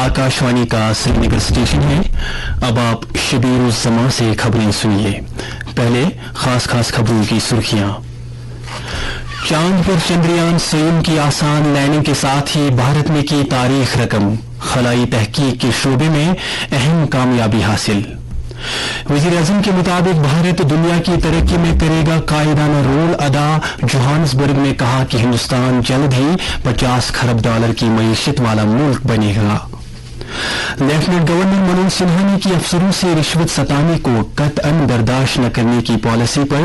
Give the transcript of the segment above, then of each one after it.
आकाशवाणी का श्रीनगर स्टेशन है। अब आप शबीर उस जमां से खबरें सुनिए। पहले खास खबरों की सुर्खियां। चांद पर चंद्रयान सोयुम की आसान लैंडिंग के साथ ही भारत ने की तारीख रकम। खलाई तहकीक के शोबे में अहम कामयाबी हासिल। वजीर-ए-आज़म के मुताबिक भारत दुनिया की तरक्की में करेगा कायदाना रोल अदा। जोहान्सबर्ग ने कहा कि हिंदुस्तान जल्द ही 50 खरब डॉलर की मईशत वाला मुल्क बनेगा। लेफ्टिनेंट गवर्नर मनोज सिन्हा ने की अफसरों से रिश्वत सताने को कतअन बर्दाश्त न करने की पॉलिसी पर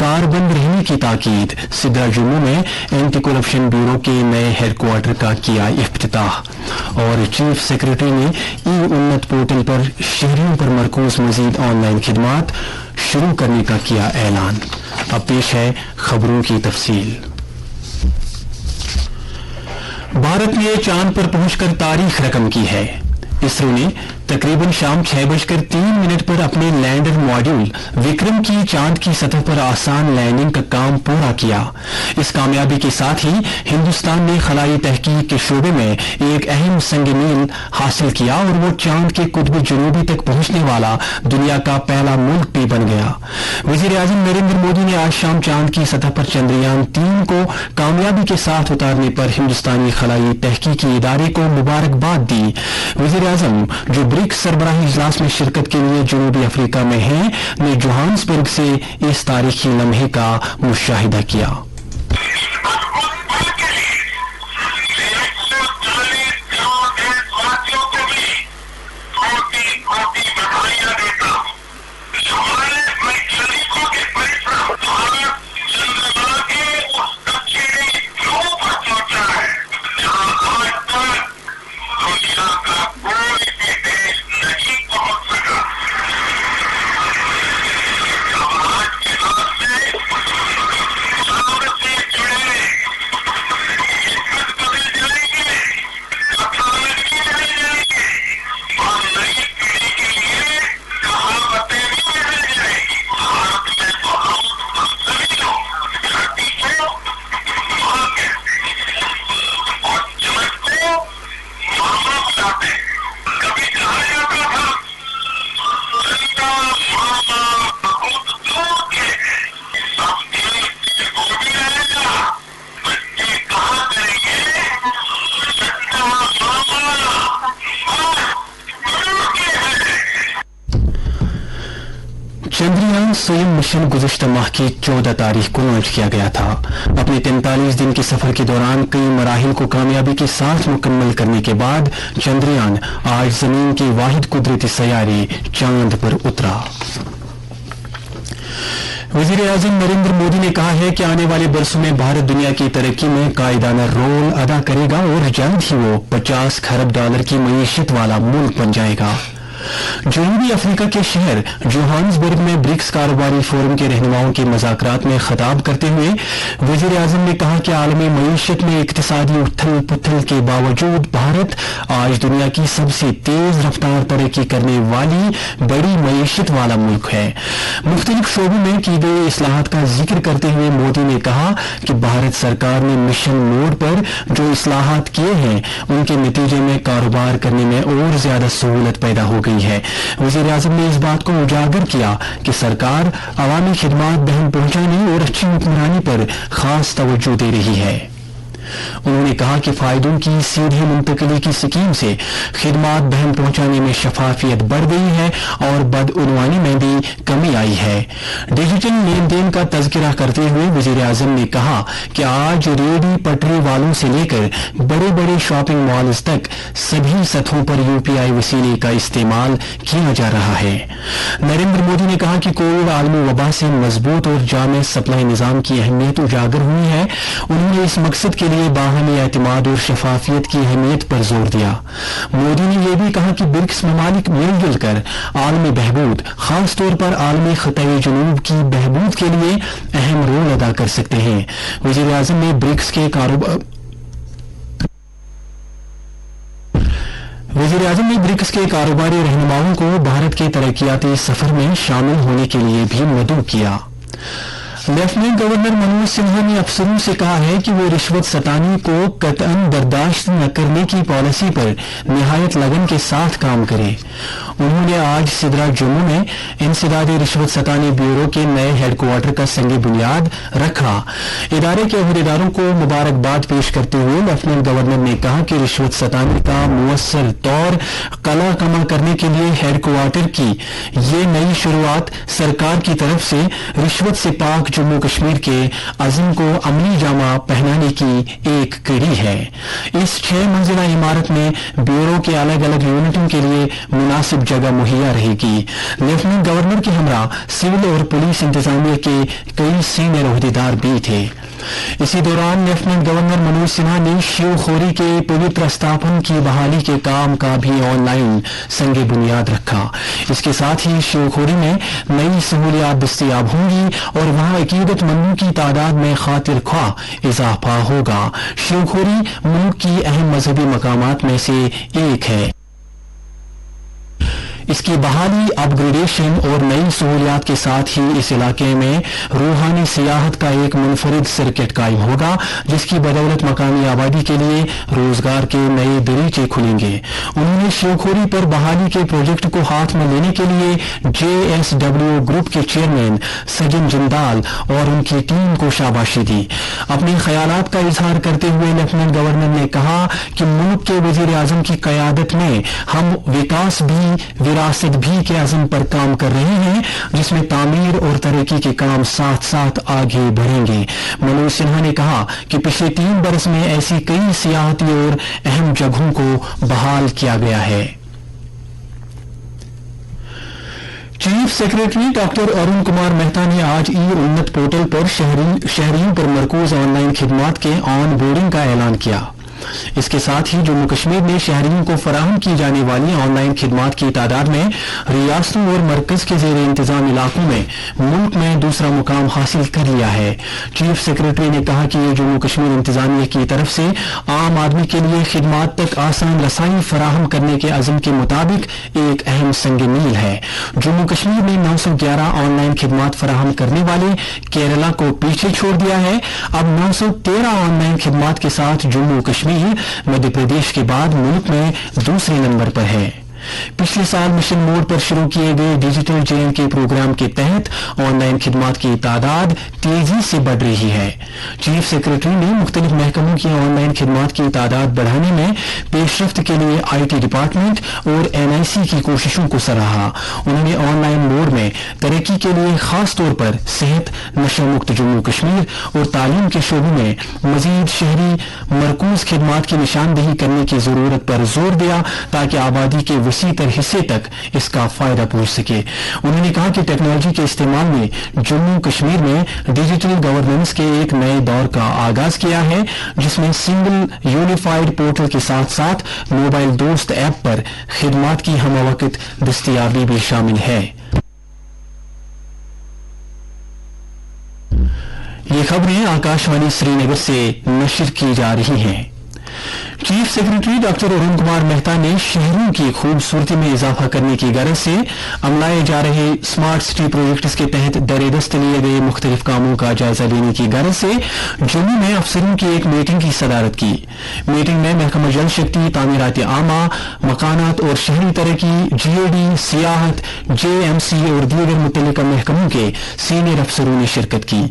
कारबंद रहने की ताकीद। सिद्रा जम्मू में एंटी करप्शन ब्यूरो के नए हेडक्वार्टर का किया इफ्तिताह। और चीफ सेक्रेटरी ने ई उन्नत पोर्टल पर शहरियों पर मरकूज मजीद ऑनलाइन खिदमात शुरू करने का किया ऐलान। अब पेश है खबरों की तफसील। भारत ने चांद पर पहुंचकर तारीख रकम की है। इसरो ने तकरीबन शाम 6:03 पर अपने लैंडर मॉड्यूल विक्रम की चांद की सतह पर आसान लैंडिंग का काम पूरा किया। इस कामयाबी के साथ ही हिंदुस्तान ने खलाई तहकीक के शोबे में एक अहम संग-मील हासिल किया और वो चांद के कुतुब जनूबी तक पहुंचने वाला दुनिया का पहला मुल्क भी बन गया। वजीर-ए-आज़म नरेंद्र मोदी ने आज शाम चांद की सतह पर चंद्रयान 3 को कामयाबी के साथ उतारने पर हिंदुस्तानी खलाई तहकीकी इदारे को मुबारकबाद दी। वजीर-ए-आज़म जो ब्रिक्स सरबराही इजलास में शिरकत के लिए जनूबी अफ्रीका में हैं, ने जोहान्सबर्ग से इस तारीखी लम्हे का मुशाहिदा किया। चंद्रयान सोयुम मिशन गुज़िश्ता माह की 14 तारीख को लॉन्च किया गया था। अपने 43 दिन के सफर के दौरान कई मराहिल को कामयाबी के साथ मुकम्मल करने के बाद चंद्रयान आज जमीन के वाहिद कुदरती सैयारे चांद पर उतरा। वज़ीर-ए-आज़म नरेंद्र मोदी ने कहा है कि आने वाले बरसों में भारत दुनिया की तरक्की में कायदाना रोल अदा करेगा और जल्द ही वो 50 खरब डॉलर की मईशत वाला मुल्क बन जाएगा। जनूबी अफ्रीका के शहर जोहान्सबर्ग में ब्रिक्स कारोबारी फोरम के रहनुमाओं के मुज़ाकरात में खिताब करते हुए वज़ीर-ए-आज़म ने कहा कि आलमी मईशत में इक्तिसादी उथल पुथल के बावजूद भारत आज दुनिया की सबसे तेज रफ्तार तरक्की करने वाली बड़ी मईशत वाला मुल्क है। मुख्तलिफ शोबों में की गई इस्लाहात का जिक्र करते हुए मोदी ने कहा कि भारत सरकार ने मिशन मोड पर जो इस्लाहात किए हैं उनके नतीजे में कारोबार करने में और ज्यादा सहूलत पैदा हो गई है। वज़ीर-ए-आज़म ने इस बात को उजागर किया कि सरकार अवामी खिदमात बहम पहुंचाने और अच्छी हुक्मरानी पर खास तवज्जो दे रही है। उन्होंने कहा कि फायदों की सीधी मुंतकली की स्कीम से खिदमात बहम पहुंचाने में शफाफियत बढ़ गई है और बदउनवानी में भी कमी आई है। डिजिटल लेन देन का तज़किरा करते हुए वज़ीर-ए-आज़म ने कहा कि आज रेडी पटरी वालों से लेकर बड़े बड़े शॉपिंग मॉल्स तक सभी सतहों पर यूपीआई वसीले का इस्तेमाल किया जा रहा है। नरेंद्र मोदी ने कहा कि कोविड आलमी वबा से मजबूत और जामे सप्लाई निजाम की अहमियत उजागर हुई है। उन्होंने इस मकसद के लिए बाहमी एतमाद और शफाफियत की अहमियत पर जोर दिया। मोदी ने यह भी कहा कि ब्रिक्स ममालिक मिलजुल कर आलमी बहबूद, खास तौर पर आलमी खिताए जुनूब की बहबूद के लिए अहम रोल अदा कर सकते हैं। वज़ीर-ए-आज़म ने ब्रिक्स के कारोबारी रहनुमाओं को भारत के तरक्याती सफर में शामिल होने के लिए भी मदऊ किया। लेफ्टिनेंट गवर्नर मनोज सिन्हा ने अफसरों से कहा है कि वो रिश्वत सतानी को कतई बर्दाश्त न करने की पॉलिसी पर निहायत लगन के साथ काम करे। उन्होंने आज सिदरा जम्मू में इंसदादी रिश्वत सतानी ब्यूरो के नए हेडक्वार्टर का संग बुनियाद रखा। इदारे के अहदेदारों को मुबारकबाद पेश करते हुए लेफ्टिनेंट गवर्नर ने कहा कि रिश्वत सतानी का मुअस्सर तौर कला कमा करने के लिए हेडक्वार्टर की ये नई शुरुआत सरकार की तरफ से रिश्वत से पाक जम्मू कश्मीर के अज़म को अमली जामा पहनाने की एक कड़ी है। इस 6 मंजिला इमारत में ब्यूरो के अलग अलग यूनिटों के लिए मुनासिब जगह मुहैया रहेगी। लेफ्टिनेंट गवर्नर के हमरा सिविल और पुलिस इंतजामिया के कई सीनियर ओहदेदार भी थे। इसी दौरान लेफ्टिनेंट गवर्नर मनोज सिन्हा ने शिवखोरी के पवित्र स्थापन की बहाली के काम का भी ऑनलाइन संग बुनियाद रखा। इसके साथ ही शिवखोरी में नई सहूलियात दस्तयाब होंगी और वहां अकीदतमंदों की तादाद में खातिर ख्वाह इजाफा होगा। शिवखोरी मुल्क की अहम मजहबी मकामात में से एक है। इसकी बहाली, अपग्रेडेशन और नई सहूलियात के साथ ही इस इलाके में रूहानी सियाहत का एक मुनफरिद सर्किट कायम होगा, जिसकी बदौलत मकामी आबादी के लिए रोजगार के नए दरीचे खुलेंगे। उन्होंने शिवखोरी पर बहाली के प्रोजेक्ट को हाथ में लेने के लिए JSW ग्रुप के चेयरमैन सजन जिंदाल और उनकी टीम को शाबाशी दी। अपने ख्यालात का इजहार करते हुए लेफ्टिनेंट गवर्नर ने कहा कि मुल्क के वजीर आजम की कयादत में हम विकास भी विरासत भी के अज़म पर काम कर रहे हैं, जिसमें तामीर और तरक्की के काम साथ साथ आगे बढ़ेंगे। मनोज सिन्हा ने कहा कि पिछले 3 बरस में ऐसी कई सियाहती और अहम जगहों को बहाल किया गया है। Chief secretary doctor Arun Kumar Mehta ने आज ई-उन्नत पोर्टल पर शहरियों पर मरकूज ऑनलाइन खिदमात के ऑन बोर्डिंग का ऐलान किया। इसके साथ ही जम्मू कश्मीर ने शहरियों को फराहम की जाने वाली ऑनलाइन खिदमात की तादाद में रियासतों और मरकज के जेर इंतजाम इलाकों में मुल्क में दूसरा मुकाम हासिल कर लिया है। चीफ सेक्रेटरी ने कहा कि ये जम्मू कश्मीर इंतजामिया की तरफ से आम आदमी के लिए खिदमात तक आसान रसाई फराहम करने के अज़म के मुताबिक एक अहम संग मील है। जम्मू कश्मीर ने 911 ऑनलाइन खिदमात फराहम करने वाले केरला को पीछे छोड़ दिया है। अब 913 ऑनलाइन खिदमात के साथ जम्मू कश्मीर मध्य प्रदेश के बाद मुल्क में दूसरे नंबर पर है। पिछले साल मिशन मोड पर शुरू किए गए डिजिटल JNK प्रोग्राम के तहत ऑनलाइन खिदमात की तादाद तेजी से बढ़ रही है। चीफ सेक्रेटरी ने मुख्तलिफ महकमों की ऑनलाइन खिदमात की तादाद बढ़ाने में पेशरफ्त के लिए IT डिपार्टमेंट और NIC की कोशिशों को सराहा। उन्होंने ऑनलाइन मोड में तरक्की के लिए खास तौर पर सेहत, नशा मुक्त जम्मू कश्मीर और तालीम के शोबों में मजीद शहरी मरकूज खिदमात की निशानदेही करने की जरूरत पर जोर दिया, ताकि आबादी के वसी तर हिस्से तक इसका फायदा पहुंच सके। उन्होंने कहा कि टेक्नोलॉजी के इस्तेमाल में जम्मू कश्मीर में डिजिटल गवर्नेंस के एक नए दौर का आगाज किया है, जिसमें सिंगल यूनिफाइड पोर्टल के साथ साथ मोबाइल दोस्त ऐप पर खिदमात की हमवक्त दस्तयाबी भी शामिल है। ये खबरें आकाशवाणी श्रीनगर से नशर की जा रही हैं। Chief secretary doctor Arun Kumar Mehta ने शहरों की खूबसूरती में इजाफा करने की गरज से अमलाए जा रहे स्मार्ट सिटी प्रोजेक्ट्स के तहत दरेदस्त लिए गए मुख्तलिफ कामों का जायजा लेने की गरज से जम्मू में अफसरों की एक मीटिंग की सदारत की। मीटिंग में महकमा जल शक्ति, तामीरात आमा, मकानात और शहरी तरक्की, GAD, सियाहत, JMC और दीगर मुतल्लिका महकमों के सीनियर अफसरों ने शिरकत की।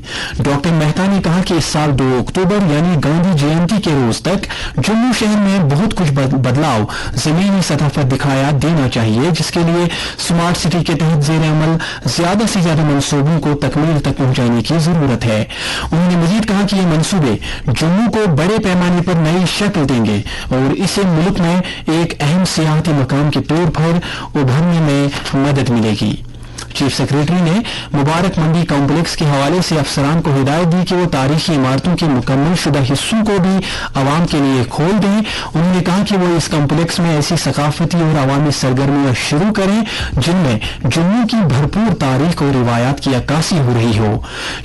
डॉक्टर मेहता ने कहा कि इस साल 2 अक्टूबर यानी गांधी जयंती के रोज तक जम्मू शहर में बहुत कुछ बदलाव जमीनी सतह पर दिखाया देना चाहिए, जिसके लिए स्मार्ट सिटी के तहत जेर अमल ज्यादा से ज्यादा मंसूबों को तकमील तक पहुंचाने की जरूरत है। उन्होंने मजीद कहा कि ये मंसूबे जम्मू को बड़े पैमाने पर नई शक्ल देंगे और इसे मुल्क में एक अहम सियाहती मकाम के तौर पर उभरने में मदद मिलेगी। चीफ सेक्रेटरी ने मुबारक मंडी कॉम्प्लेक्स के हवाले से अफसरान को हिदायत दी कि वो तारीखी इमारतों के मुकम्मल शुदा हिस्सों को भी आवाम के लिए खोल दें। उन्होंने कहा कि वो इस कॉम्प्लेक्स में ऐसी सकाफती और अवामी सरगर्मियां शुरू करें जिनमें जम्मू की भरपूर तारीख और रिवायात की अक्कासी हो रही हो।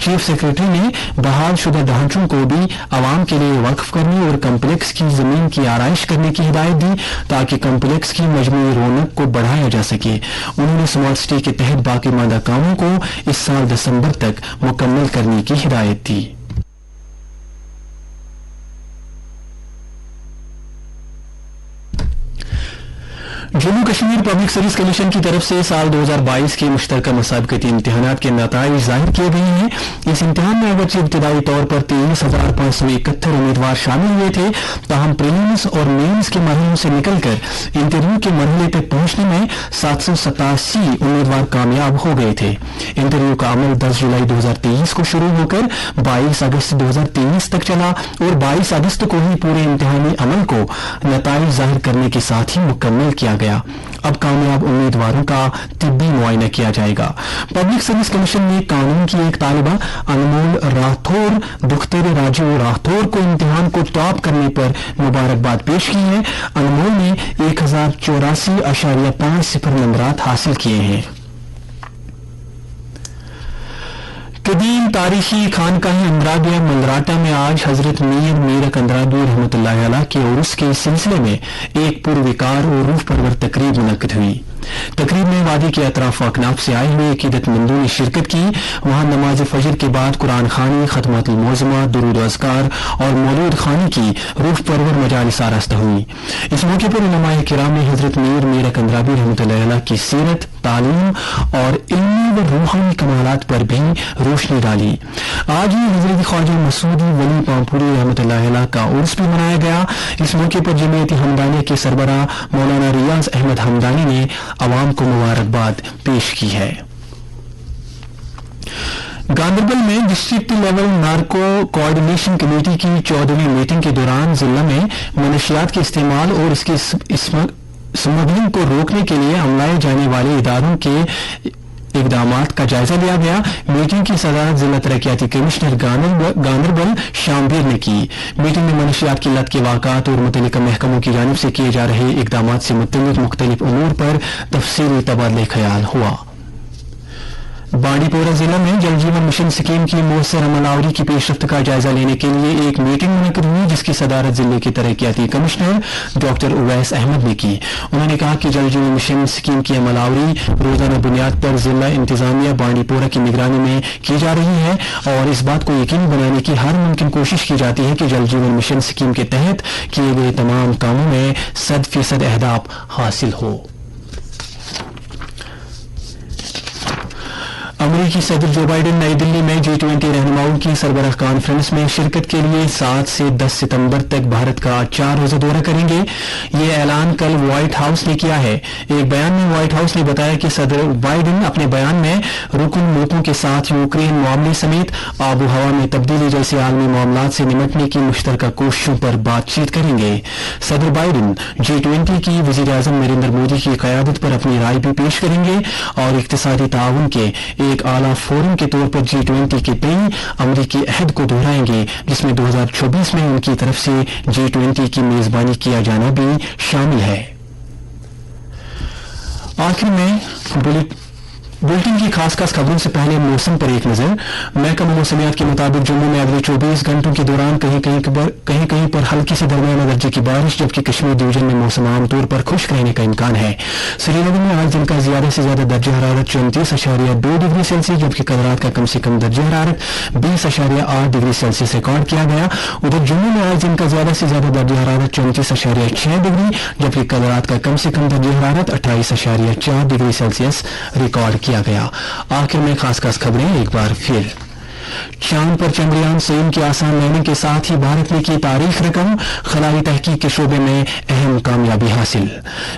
चीफ सेक्रेटरी ने बहाल शुदा ढांचों को भी आवाम के लिए वक्फ करने और कॉम्प्लेक्स की जमीन की आराइश करने की हिदायत दी, ताकि कॉम्प्लेक्स की मजमूई रौनक को बढ़ाया जा सके। उन्होंने स्मार्ट सिटी के तहत باقی ماندہ کاموں کو اس سال دسمبر تک مکمل کرنے کی ہدایت دی۔ Jammu Kashmir public service commission کی طرف سے سال 2022 کے مشترکہ مسابقتی امتحانات کے نتائج ظاہر کیے گئے ہیں۔ اس امتحان میں اگرچہ ابتدائی طور پر 23,571 امیدوار شامل ہوئے تھے، تاہم پریلیمز اور مینز کے مرحلوں سے نکل کر انٹرویو کے مرحلے تک پہنچنے میں 787 امیدوار کامیاب ہو گئے تھے۔ انٹرویو کا عمل 10 جولائی 2023 کو شروع ہو کر 22 اگست 2023 تک چلا اور 22 اگست کو ہی پورے امتحانی عمل کو نتائج ظاہر کرنے کے ساتھ ہی مکمل کیا گیا۔ اب کامیاب امیدواروں کا طبی معائنہ کیا جائے گا۔ پبلک سروس کمیشن نے قانون کی ایک طالبہ انمول راتھور دختر راجو راتھور کو امتحان کو ٹاپ کرنے پر مبارکباد پیش کی ہے۔ انمول نے 1084.50 نمبرات حاصل کیے ہیں۔ قدیم تاریخی خانقاہ اندرابیہ ملراٹا میں آج حضرت میر اندرابی رحمۃ اللہ علیہ کے عرس کے سلسلے میں ایک پروکار اور روح پرور تقریب منعقد ہوئی۔ تقریب میں وادی کے اطراف و اکناف سے آئے ہوئے عقیدت مندوں نے شرکت کی۔ وہاں نماز فجر کے بعد قرآن خوانی، ختمات المعظمہ، درود و اذکار اور مولود خوانی کی روح پرور مجالس آراستہ ہوئی۔ اس موقع پر علماء کرام نے حضرت میر اندرابی رحمۃ اللہ علیہ کی سیرت، تعلیم اور علمی و روحانی کمالات پر بھی روشنی ڈالی۔ آج ہی حضرت خواجہ مسعودی ولی پامپوری رحمۃ اللہ علیہ کا عرس بھی منایا گیا۔ اس موقع پر جمعیت حمدانیہ کے سربراہ مولانا ریاض احمد حمدانی نے عوام کو مبارکباد پیش کی ہے۔ گاندربل میں district level narco coordination committee کی 14ویں میٹنگ کے دوران ضلع میں منشیات کے استعمال اور اس کی اسمگلنگ کو روکنے کے لیے عملائے جانے والے اداروں کے اقدامات کا جائزہ لیا گیا۔ میٹنگ کی صدارت ضلع ترقیاتی کمشنر گاندربل شامبیر نے کی۔ میٹنگ میں منشیات کی لت کے واقعات اور متعلقہ محکموں کی جانب سے کیے جا رہے اقدامات سے متعلق مختلف امور پر تفصیلی تبادلہ خیال ہوا۔ بانڈی پورہ ضلع میں جل جیون مشن اسکیم کی مؤثر عمل آوری کی پیش رفت کا جائزہ لینے کے لیے ایک میٹنگ منعقد ہوئی، جس کی صدارت ضلع کے ترقیاتی کمشنر ڈاکٹر اویس احمد نے کی۔ انہوں نے کہا کہ جل جیون مشن اسکیم کی عمل آوری روزانہ بنیاد پر ضلع انتظامیہ بانڈی پورہ کی نگرانی میں کی جا رہی ہے اور اس بات کو یقینی بنانے کی ہر ممکن کوشش کی جاتی ہے کہ جل جیون مشن اسکیم کے تحت کیے گئے تمام کاموں میں 100% اہداف حاصل ہو۔ امریکی صدر جو بائیڈن نئی دلی میں G20 رہنماؤں کی سربراہ کانفرنس میں شرکت کے لیے 7 سے 10 ستمبر تک بھارت کا 4 روزہ دورہ کریں گے۔ یہ اعلان کل وائٹ ہاؤس نے کیا ہے۔ ایک بیان میں وائٹ ہاؤس نے بتایا کہ صدر بائیڈن اپنے بیان میں رکن ملکوں کے ساتھ یوکرین معاملے سمیت آب و ہوا میں تبدیلی جیسے عالمی معاملات سے نمٹنے کی مشترکہ کوششوں پر بات چیت کریں گے۔ صدر بائیڈن G20 کی وزیر اعظم نریندر مودی کی قیادت پر اپنی رائے بھی پیش کریں گے اور اقتصادی تعاون کے ایک اعلیٰ فورم کے طور پر G20 کے تئیں امریکی عہد کو دہرائیں گے، جس میں 2024 میں ان کی طرف سے G20 کی میزبانی کیا جانا بھی شامل ہے۔ آخر میں بلٹن کی خاص خبروں سے پہلے موسم پر ایک نظر۔ محکمہ موسمیات کے مطابق جموں میں اگلے 24 گھنٹوں کے دوران کہیں کہیں پر ہلکی سے درمیانہ درجے کی بارش، جبکہ کشمیر ڈویژن میں موسم عام طور پر خشک رہنے کا امکان ہے۔ سری نگر میں آج دن کا زیادہ سے زیادہ درجہ حرارت 34.2 ڈگری سیلسیس، جبکہ کل رات کا کم سے کم درجہ حرارت 20.8 ڈگری سیلسیس ریکارڈ کیا گیا۔ ادھر جموں میں آج دن کا زیادہ سے زیادہ درجہ حرارت 34.6 ڈگری، جبکہ کل رات کا کم سے کم درجہ حرارت 28.4 ڈگری سیلسیس ریکارڈ کیا گیا۔ آخر میں خاص خبریں ایک بار پھر۔ چاند پر چندریان سین کی آسان لینڈنگ کے ساتھ ہی بھارت نے کی تاریخ رقم، خلائی تحقیق کے شعبے میں اہم کامیابی حاصل۔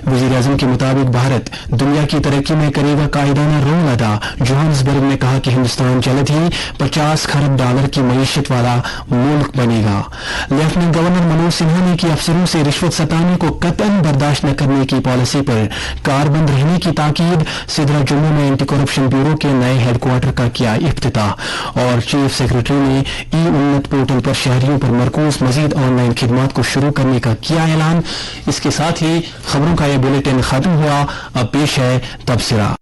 وزیر اعظم کے مطابق بھارت دنیا کی ترقی میں کرے گا قائدانہ رول ادا۔ جوہانسبرگ نے کہا کہ ہندوستان جلد ہی $50 کھرب کی معیشت والا ملک بنے گا۔ لیفٹیننٹ گورنر منوج سنہا نے کی افسروں سے رشوت ستانی کو قطعاً برداشت نہ کرنے کی پالیسی پر کاربند رہنے کی تاکید۔ سدرا جموں میں اینٹی کرپشن بیورو کے نئے ہیڈ کوارٹر کا کیا افتتاح، اور چیف سیکرٹری نے انت پورٹل پر شہریوں پر مرکوز مزید آن لائن خدمات کو شروع کرنے کا کیا اعلان۔ اس کے ساتھ ہی خبروں کا یہ بلیٹن ختم ہوا۔ اب پیش ہے تبصرہ۔